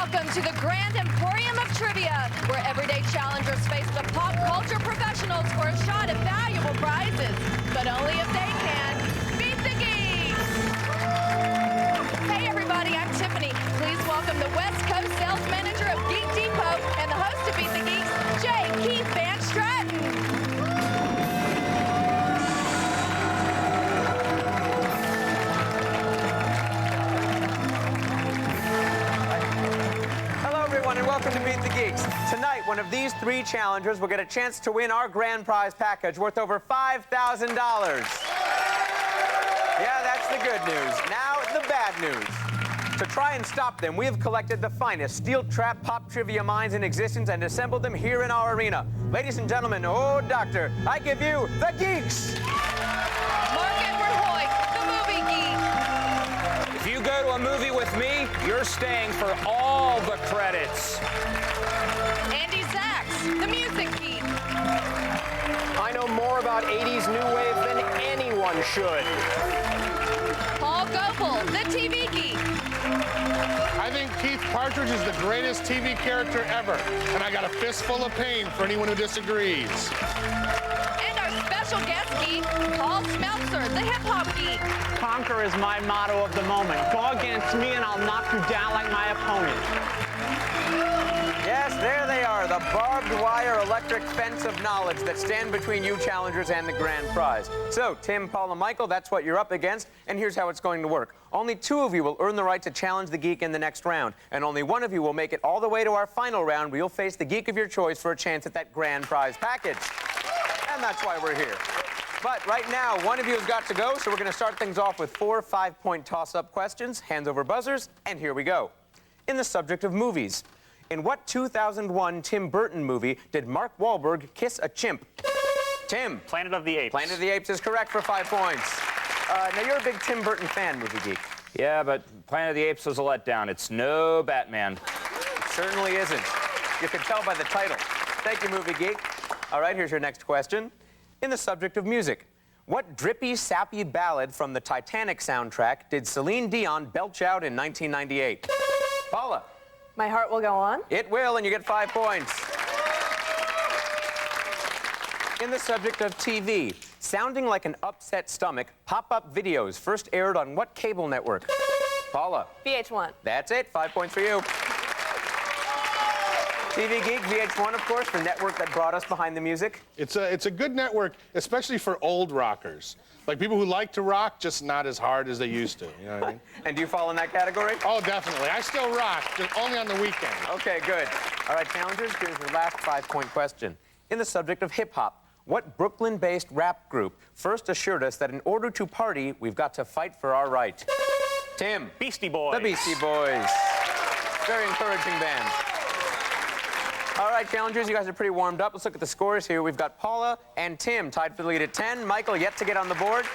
Welcome to the Grand Emporium of Trivia, where everyday challengers face the pop culture professionals for a shot at valuable prizes, but only if they can beat the Geeks. Hey everybody, I'm Tiffany. Please welcome the West Coast sales manager of Geek Depot and the host of Beat the Geeks, Jay Keith Van Stratton. And welcome to Beat the Geeks. Tonight, one of these three challengers will get a chance to win our grand prize package worth over $5,000. Yeah, that's the good news. Now, the bad news. To try and stop them, we have collected the finest steel-trap pop trivia minds in existence and assembled them here in our arena. Ladies and gentlemen, oh, doctor, I give you the Geeks. Mark Edward Hoyt, the movie geek. If you go to a movie with me, you're staying for all the credits. Andy Zachs, the music geek. I know more about 80s new wave than anyone should. Paul Goebel, the TV geek. I think Keith Partridge is the greatest TV character ever, and I got a fistful of pain for anyone who disagrees. And our special guest geek, Paul Smeltzer, the hip-hop geek. Conquer is my motto of the moment. Go against me and I'll knock you down like my opponent. Yes, there they are, the barbed wire electric fence of knowledge that stand between you challengers and the grand prize. So, Tim, Paul, and Michael, that's what you're up against, and here's how it's going to work. Only two of you will earn the right to challenge the geek in the next round, and only one of you will make it all the way to our final round, where you'll face the geek of your choice for a chance at that grand prize package. And that's why we're here. But right now, one of you has got to go, so we're going to start things off with 4 5-point toss-up questions, hands over buzzers, and here we go. In the subject of movies, in what 2001 Tim Burton movie did Mark Wahlberg kiss a chimp? Tim. Planet of the Apes. Planet of the Apes is correct for 5 points. Now, you're a big Tim Burton fan, movie geek. Yeah, but Planet of the Apes was a letdown. It's no Batman. It certainly isn't. You can tell by the title. Thank you, movie geek. All right, here's your next question. In the subject of music, what drippy, sappy ballad from the Titanic soundtrack did Celine Dion belch out in 1998? Paula. My Heart Will Go On. It will, and you get 5 points. In the subject of TV, sounding like an upset stomach, pop-up videos first aired on what cable network? Paula. VH1. That's it, 5 points for you. TV Geek, VH1, of course, the network that brought us Behind the Music. It's a good network, especially for old rockers. Like people who like to rock, just not as hard as they used to. You know what I mean? And do you fall in that category? Oh, definitely. I still rock, just only on the weekend. Okay, good. All right, challengers, here's your last 5-point question. In the subject of hip-hop, what Brooklyn-based rap group first assured us that in order to party, we've got to fight for our right? Tim. Beastie Boys. The Beastie Boys. Very encouraging band. All right, challengers, you guys are pretty warmed up. Let's look at the scores here. We've got Paula and Tim tied for the lead at 10. Michael yet to get on the board.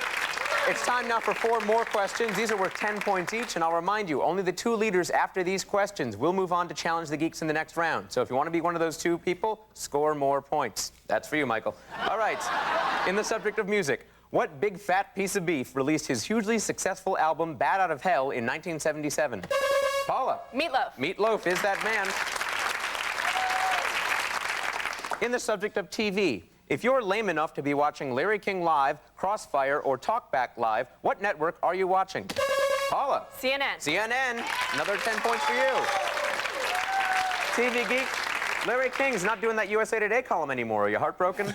It's time now for 4 more questions. These are worth 10 points each, and I'll remind you, only the 2 leaders after these questions will move on to challenge the Geeks in the next round. So if you want to be one of those 2 people, score more points. That's for you, Michael. All right, in the subject of music, what big fat piece of beef released his hugely successful album Bad Out of Hell in 1977? Paula. Meatloaf. Meatloaf is that man. In the subject of TV, if you're lame enough to be watching Larry King Live, Crossfire, or Talkback Live, what network are you watching? Paula. CNN. CNN. Another 10 points for you. TV Geek, Larry King's not doing that USA Today column anymore. Are you heartbroken?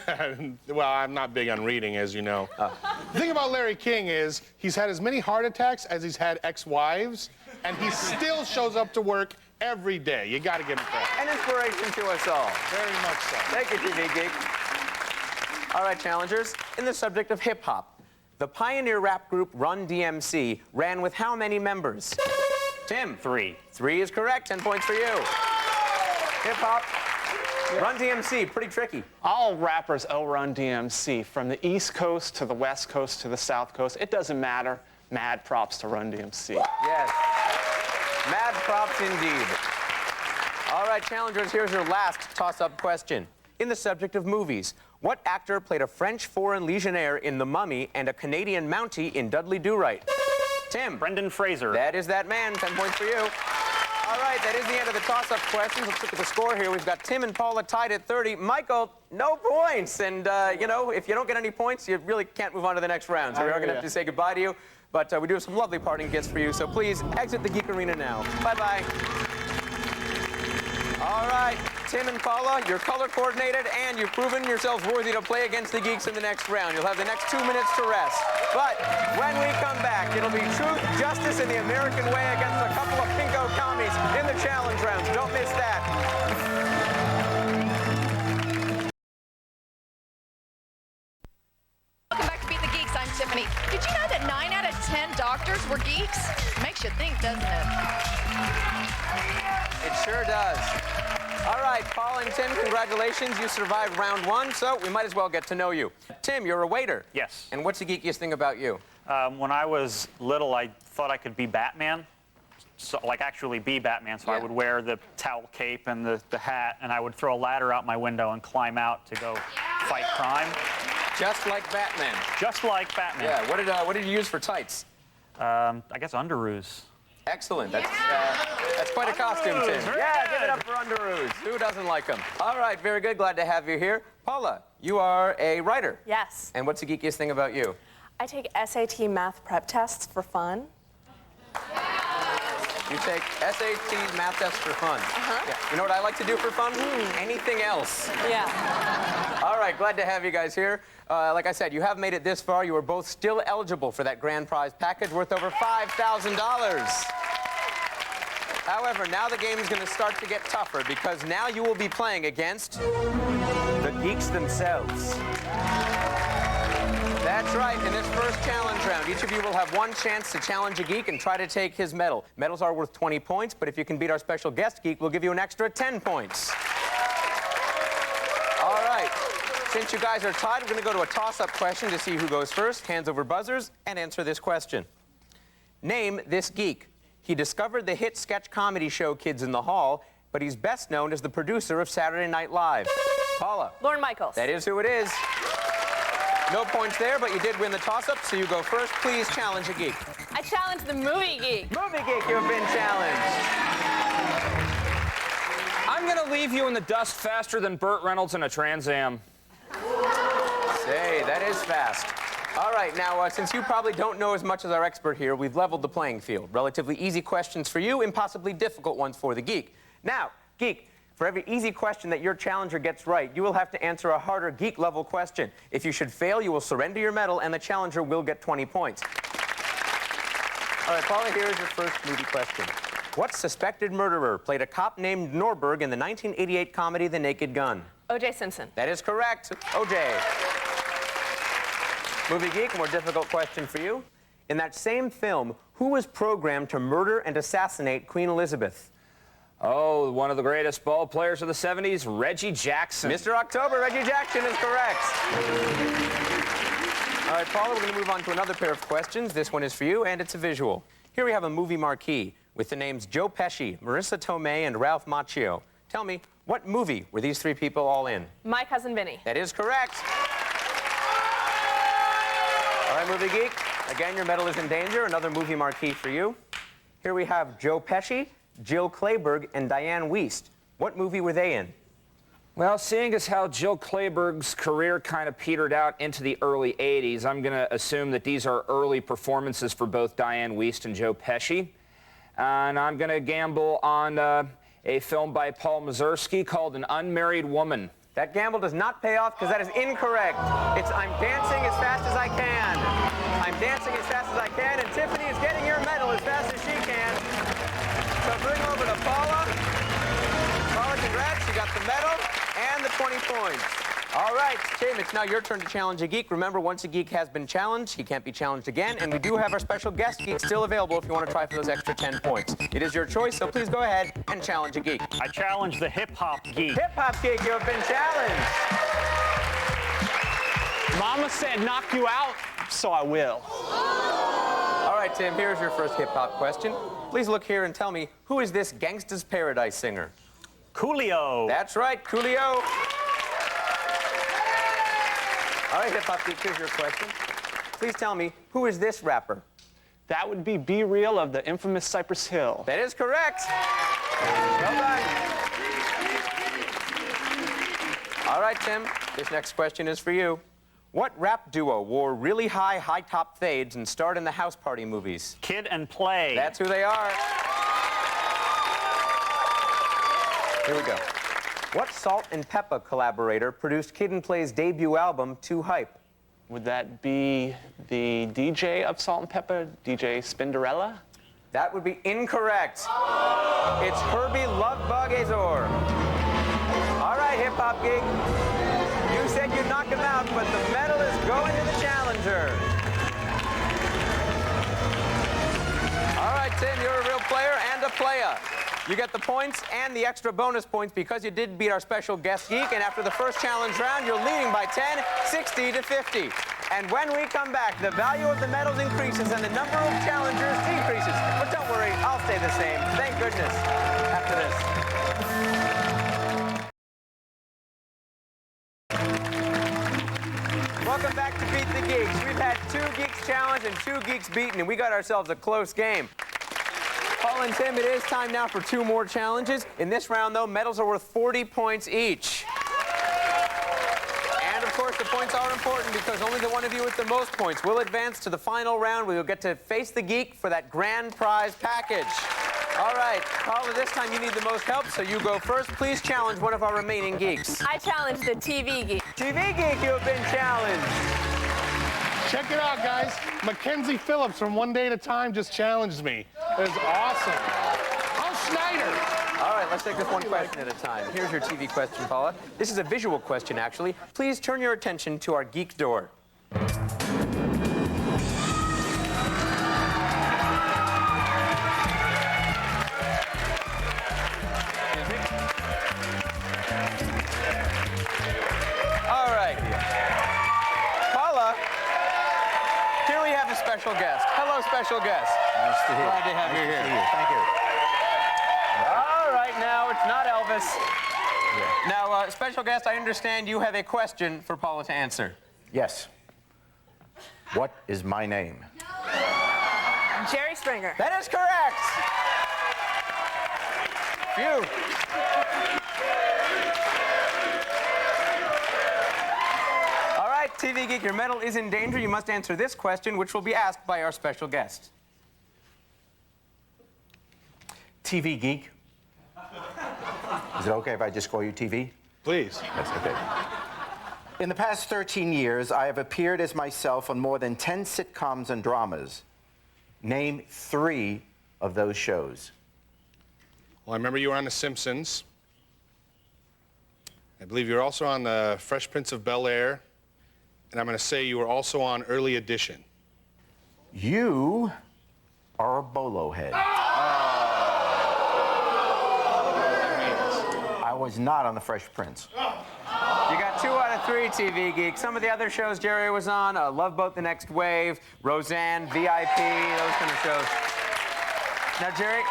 Well, I'm not big on reading, as you know. The thing about Larry King is he's had as many heart attacks as he's had ex-wives, and he still shows up to work every day. You got to give him credit. An inspiration to us all. Very much so. Thank you, TV Geek. All right, challengers, in the subject of hip-hop, the pioneer rap group Run DMC ran with how many members? Tim. 3. 3 is correct, 10 points for you. Hip-hop, Run DMC, pretty tricky. All rappers owe Run DMC, from the East Coast to the West Coast to the South Coast. It doesn't matter. Mad props to Run DMC. Yes. Mad props indeed. All right, challengers, here's your last toss-up question. In the subject of movies, what actor played a French foreign legionnaire in The Mummy and a Canadian Mountie in Dudley Do-Right? Tim. Brendan Fraser. That is that man. 10 points for you. All right. right, that is the end of the toss-up questions. Let's look at the score here. We've got Tim and Paula tied at 30. Michael, no points. And, you know, if you don't get any points, you really can't move on to the next round. So we are going to have to say goodbye to you. But we do have some lovely parting gifts for you. So please exit the Geek Arena now. Bye-bye. All right, Tim and Paula, you're color coordinated, and you've proven yourselves worthy to play against the Geeks in the next round. You'll have the next 2 minutes to rest. But when we come back, it'll be truth, justice, and the American way against a couple of pinko commies in the challenge rounds. Don't miss that. Welcome back to Beat the Geeks. I'm Tiffany. Did you know that 9 out of 10 doctors were geeks? Makes you think, doesn't it? It sure does. All right, Paul and Tim, congratulations. You survived round 1, so we might as well get to know you. Tim, you're a waiter. Yes. And what's the geekiest thing about you? When I was little, I thought I could be Batman. So, like, actually be Batman. So I would wear the towel cape and the hat, and I would throw a ladder out my window and climb out to go fight crime. Just like Batman. Just like Batman. Yeah. What did you use for tights? I guess underoos. Excellent. That's quite a costume, Tim. Yeah, give it up for underoos. Who doesn't like them? All right, very good. Glad to have you here. Paula, you are a writer. Yes. And what's the geekiest thing about you? I take SAT math prep tests for fun. You take SAT math tests for fun. Yeah. You know what I like to do for fun? Anything else. Yeah. All right, glad to have you guys here. Like I said, you have made it this far. You are both still eligible for that grand prize package worth over $5,000. However, now the game is going to start to get tougher because now you will be playing against the Geeks themselves. That's right. In this first challenge round, each of you will have one chance to challenge a geek and try to take his medal. Medals are worth 20 points, but if you can beat our special guest geek, we'll give you an extra 10 points. All right. Since you guys are tied, we're going to go to a toss-up question to see who goes first. Hands over buzzers and answer this question. Name this geek. He discovered the hit sketch comedy show Kids in the Hall, but he's best known as the producer of Saturday Night Live. Paula. Lorne Michaels. That is who it is. No points there, but you did win the toss-up, so you go first. Please challenge a geek. I challenge the movie geek. Movie geek, you have been challenged. I'm going to leave you in the dust faster than Burt Reynolds in a Trans Am. Say, that is fast. All right, now, since you probably don't know as much as our expert here, we've leveled the playing field. Relatively easy questions for you, impossibly difficult ones for the geek. Now, geek, for every easy question that your challenger gets right, you will have to answer a harder geek-level question. If you should fail, you will surrender your medal, and the challenger will get 20 points. All right, Paula, here is your first movie question. What suspected murderer played a cop named Norberg in the 1988 comedy The Naked Gun? O.J. Simpson. That is correct. O.J. Movie geek, more difficult question for you. In that same film, who was programmed to murder and assassinate Queen Elizabeth? Oh, one of the greatest ball players of the 70s, Reggie Jackson. Mr. October, Reggie Jackson is correct. All right, Paula, we're going to move on to another pair of questions. This one is for you, and it's a visual. Here we have a movie marquee with the names Joe Pesci, Marissa Tomei, and Ralph Macchio. Tell me, what movie were these three people all in? My Cousin Vinny. That is correct. All right, movie geek. Again, your medal is in danger. Another movie marquee for you. Here we have Joe Pesci, Jill Clayburgh, and Diane Wiest. What movie were they in? Well, seeing as how Jill Clayburgh's career kind of petered out into the early 80s, I'm going to assume that these are early performances for both Diane Wiest and Joe Pesci. And I'm going to gamble on a film by Paul Mazursky called An Unmarried Woman. That gamble does not pay off because that is incorrect. It's I'm dancing as fast as I can. I'm dancing as fast as I can, and Tiffany is getting your medal as fast as she can. So bring over to Paula. Paula, congrats. You got the medal and the 20 points. All right, Tim, it's now your turn to challenge a geek. Remember, once a geek has been challenged, he can't be challenged again. And we do have our special guest geek still available if you want to try for those extra 10 points. It is your choice, so please go ahead and challenge a geek. I challenge the hip-hop geek. Hip-hop geek, you have been challenged. Mama said knock you out, so I will. All right, Tim, here's your first hip-hop question. Please look here and tell me, who is this Gangsta's Paradise singer? Coolio. That's right, Coolio. All right, hip-hop geek, here's your question. Please tell me, who is this rapper? That would be Be Real of the infamous Cypress Hill. That is correct. right, Tim, this next question is for you. What rap duo wore really high top fades and starred in the House Party movies? Kid and Play. That's who they are. Here we go. What Salt and Peppa collaborator produced Kid and Play's debut album, Too Hype? Would that be the DJ of Salt and Pepper, DJ Spinderella? That would be incorrect. It's Herbie Lovebug Azor. All right, Hip Hop Geek. You said you'd knock him out, but the medal is going to the challenger. All right, Tim, you're a real player and a playa. You get the points and the extra bonus points because you did beat our special guest Geek, and after the first challenge round, you're leading by 10, 60 to 50. And when we come back, the value of the medals increases and the number of challengers decreases. But don't worry, I'll stay the same. Thank goodness. After this. Welcome back to Beat the Geeks. We've had 2 Geeks challenged and 2 Geeks beaten, and we got ourselves a close game. Paul and Tim, it is time now for 2 more challenges. In this round, though, medals are worth 40 points each. And, of course, the points are important because only the one of you with the most points will advance to the final round where you'll get to face the Geek for that grand prize package. All right, Paula, this time you need the most help, so you go first. Please challenge one of our remaining Geeks. I challenge the TV Geek. TV Geek, you have been challenged. Check it out, guys. Mackenzie Phillips from One Day at a Time just challenged me. It was awesome. Hal Schneider. All right, let's take this one question at a time. Here's your TV question, Paula. This is a visual question, actually. Please turn your attention to our Geek door. All right. Paula, here we have a special guest. Hello, special guest. Nice to hear. Glad to have you here. Thank you. All right, now it's not Elvis. Yeah. Now, special guest, I understand you have a question for Paula to answer. Yes. What is my name? Jerry Springer. That is correct. Phew. All right, TV Geek, your medal is in danger. You must answer this question, which will be asked by our special guest. TV Geek. Is it okay if I just call you TV? Please. That's okay. In the past 13 years, I have appeared as myself on more than 10 sitcoms and dramas. Name 3 of those shows. Well, I remember you were on The Simpsons. I believe you were also on The Fresh Prince of Bel-Air. And I'm going to say you were also on Early Edition. You are a bolo head. I was not on The Fresh Prince. You got 2 out of 3, TV Geek. Some of the other shows Jerry was on, Love Boat The Next Wave, Roseanne, VIP, those kind of shows. Now, Jerry,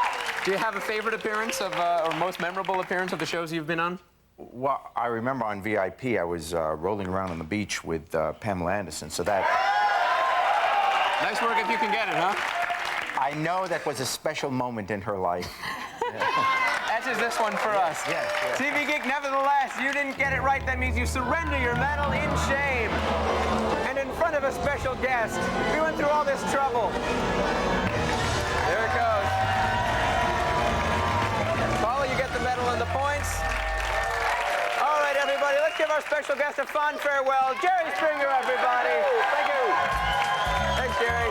do you have a favorite appearance of, or most memorable appearance of the shows you've been on? Well, I remember on VIP, I was rolling around on the beach with Pamela Anderson, so that... Nice work if you can get it, huh? I know that was a special moment in her life. As is this one for us. Yes. TV Geek, nevertheless, you didn't get it right. That means you surrender your medal in shame. And in front of a special guest, we went through all this trouble. There it goes. Paula, you get the medal and the points. All right, everybody, let's give our special guest a fond farewell. Jerry Springer, everybody. Thank you. Thanks, Jerry.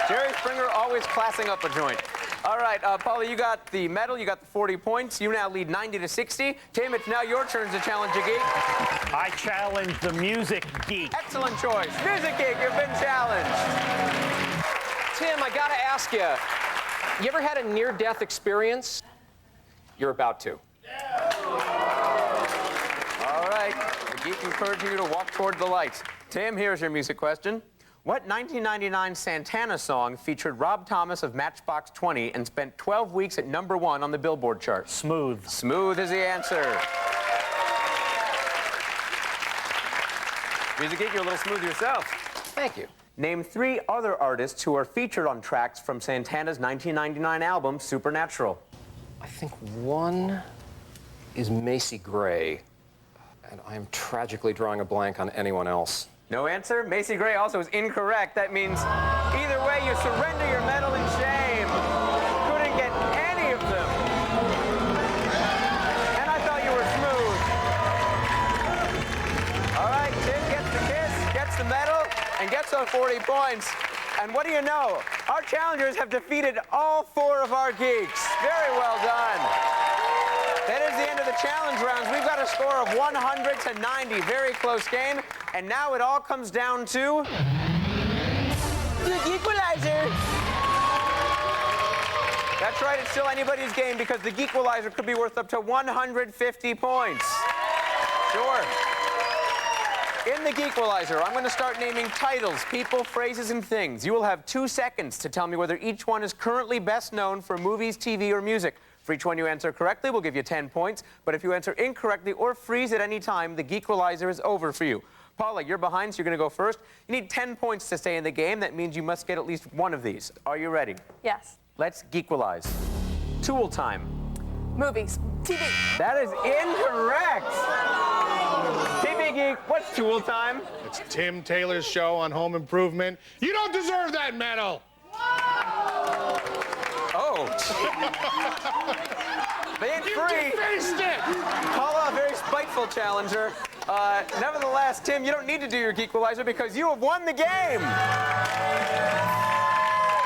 Jerry Springer always classing up a joint. All right, Paula, you got the medal, you got the 40 points. You now lead 90 to 60. Tim, it's now your turn to challenge a geek. I challenge the Music Geek. Excellent choice. Music Geek, you've been challenged. Tim, I gotta ask you, you ever had a near-death experience? You're about to. All right, the geek encourages you to walk toward the light. Tim, here's your music question. What 1999 Santana song featured Rob Thomas of Matchbox 20 and spent 12 weeks at #1 on the Billboard chart? Smooth. Smooth is the answer. Music Geek, you're a little smooth yourself. Thank you. Name 3 other artists who are featured on tracks from Santana's 1999 album, Supernatural. I think one is Macy Gray, and I am tragically drawing a blank on anyone else. No answer? Macy Gray also is incorrect. That means either way, you surrender your medal in shame. Couldn't get any of them. And I thought you were smooth. All right, Tim gets the kiss, gets the medal, and gets those 40 points. And what do you know? Our challengers have defeated all 4 of our geeks. Very well done. That is the end of the challenge rounds. We've got a score of 100 to 90. Very close game. And now it all comes down to the Geequalizer. That's right, it's still anybody's game because the Geequalizer could be worth up to 150 points. Sure. In the Geequalizer, I'm going to start naming titles, people, phrases, and things. You will have 2 seconds to tell me whether each one is currently best known for movies, TV, or music. For each one you answer correctly, we'll give you 10 points. But if you answer incorrectly or freeze at any time, the Geequalizer is over for you. Paula, you're behind, so you're going to go first. You need 10 points to stay in the game. That means you must get at least one of these. Are you ready? Yes. Let's Geequalize. Tool time. Movies. TV. That is incorrect. TV Geek, what's Tool time? It's Tim Taylor's show on Home Improvement. You don't deserve that medal. Oh. They ain't free. Faced it. Paula, a very spiteful challenger. Nevertheless, Tim, you don't need to do your Geequalizer because you have won the game.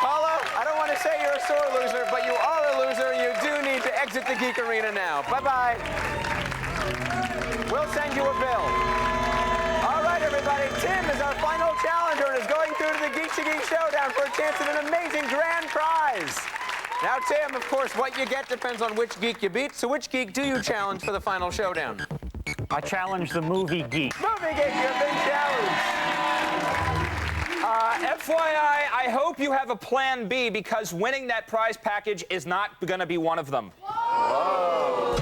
Paula, I don't want to say you're a sore loser, but you are a loser. You do need to exit the Geek Arena now. Bye-bye. We'll send you a bill. All right, everybody. Tim is our final challenger and is going through to the Geeks to Geek Showdown for a chance at an amazing grand prize. Now, Tim, of course, what you get depends on which geek you beat. So which geek do you challenge for the final showdown? I challenge the movie Geek. Movie Geek, your big challenge. FYI, I hope you have a plan B because winning that prize package is not going to be one of them. Whoa.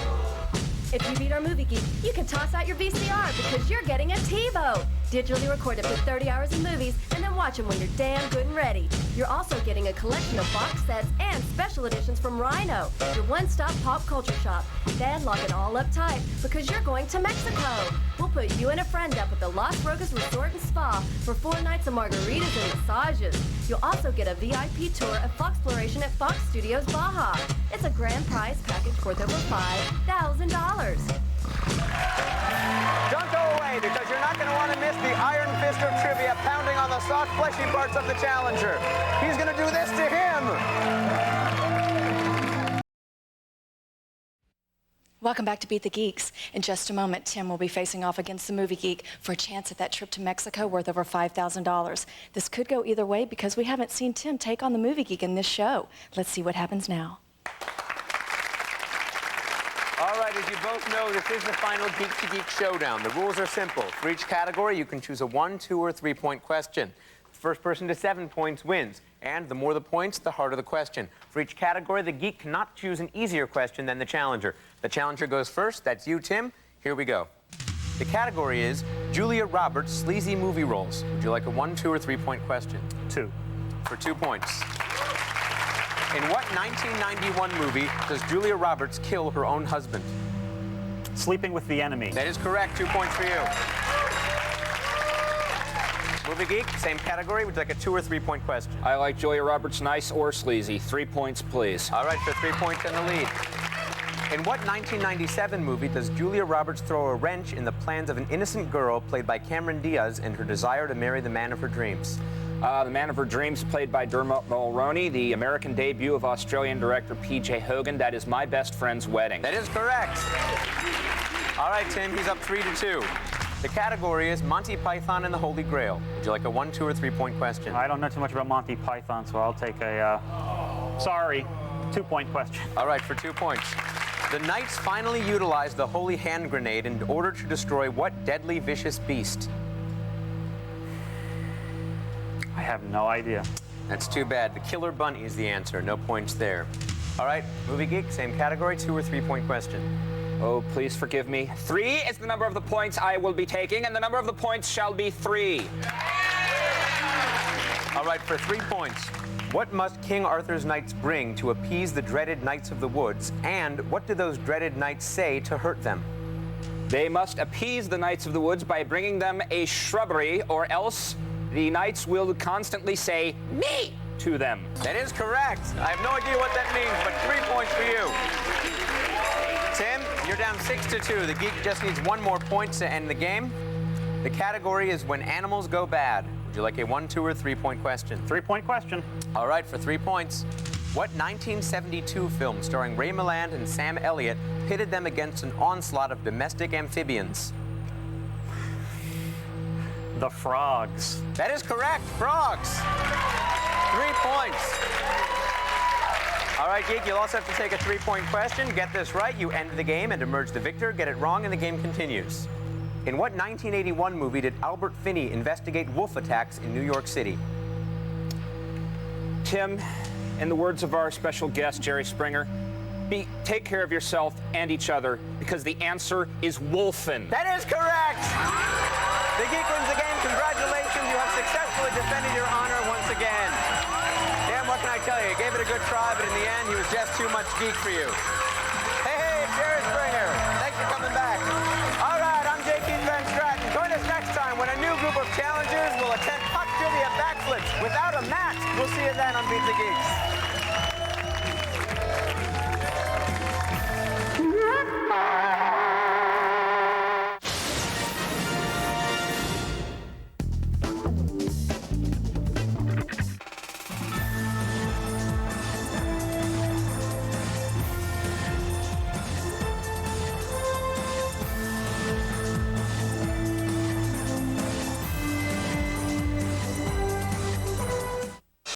If you beat our movie geek, you can toss out your VCR because you're getting a TiVo. Digitally record up to 30 hours of movies and then watch them when you're damn good and ready. You're also getting a collection of box sets and special editions from Rhino, your one-stop pop culture shop. Then lock it all up tight because you're going to Mexico. We'll put you and a friend up at the Las Rogas Resort and Spa for 4 nights of margaritas and massages. You'll also get a VIP tour of Foxploration at Fox Studios Baja. It's a grand prize package worth over $5,000. Don't go away because you're not going to want to miss the Iron Fist of Trivia pounding on the soft, fleshy parts of the challenger. He's going to do this to him. Welcome back to Beat the Geeks. In just a moment, Tim will be facing off against the Movie Geek for a chance at that trip to Mexico worth over $5,000. This could go either way because we haven't seen Tim take on the Movie Geek in this show. Let's see what happens now. All right, as you both know, this is the final Geek to Geek Showdown. The rules are simple. For each category, you can choose a 1, 2, or 3-point question. The first person to 7 points wins. And the more the points, the harder the question. For each category, the geek cannot choose an easier question than the challenger. The challenger goes first. That's you, Tim. Here we go. The category is Julia Roberts' sleazy movie roles. Would you like a 1, 2, or 3-point question? 2. For 2 points. In what 1991 movie does Julia Roberts kill her own husband? Sleeping with the Enemy. That is correct. 2 points for you. Movie Geek, same category. Would you like a 2 or 3-point question? I like Julia Roberts nice or sleazy. 3 points, please. All right, for 3 points in the lead. In what 1997 movie does Julia Roberts throw a wrench in the plans of an innocent girl played by Cameron Diaz and her desire to marry the man of her dreams? The man of her dreams, played by Dermot Mulroney, the American debut of Australian director P.J. Hogan. That is My Best Friend's Wedding. That is correct. All right, Tim, he's up 3-2. The category is Monty Python and the Holy Grail. Would you like a 1, 2, or 3-point question? I don't know too much about Monty Python, so I'll take a, 2-point question. All right, for 2 points. The knights finally utilized the holy hand grenade in order to destroy what deadly, vicious beast? I have no idea. That's too bad. The killer bunny is the answer. No points there. All right, Movie Geek, same category, 2 or 3-point question. Oh, please forgive me. 3 is the number of the points I will be taking, and the number of the points shall be 3. All right, for 3 points. What must King Arthur's knights bring to appease the dreaded knights of the woods, and what do those dreaded knights say to hurt them? They must appease the knights of the woods by bringing them a shrubbery, or else the knights will constantly say, "Me!" to them. That is correct. I have no idea what that means, but 3 points for you. Tim, you're down 6-2. The Geek just needs 1 more point to end the game. The category is when animals go bad. Would you like a 1, 2, or 3-point question? 3-point question. All right, for 3 points. What 1972 film starring Ray Milland and Sam Elliott pitted them against an onslaught of domestic amphibians? The Frogs. That is correct. Frogs. 3 points. All right, Geek, you'll also have to take a 3-point question. Get this right, you end the game and emerge the victor. Get it wrong, and the game continues. In what 1981 movie did Albert Finney investigate wolf attacks in New York City? Tim, in the words of our special guest, Jerry Springer, take care of yourself and each other, because the answer is wolfen. That is correct. The Geek wins the game. Congratulations. You have successfully defended your honor once again. Dan, what can I tell you? You gave it a good try, but in the end, he was just too much geek for you. Hey, it's Jerry Springer. Thanks for coming back. All right, I'm J. Keith Van Stratton. Join us next time when a new group of challengers will attempt puck trivia backflips without a mat. We'll see you then on Beat the Geeks.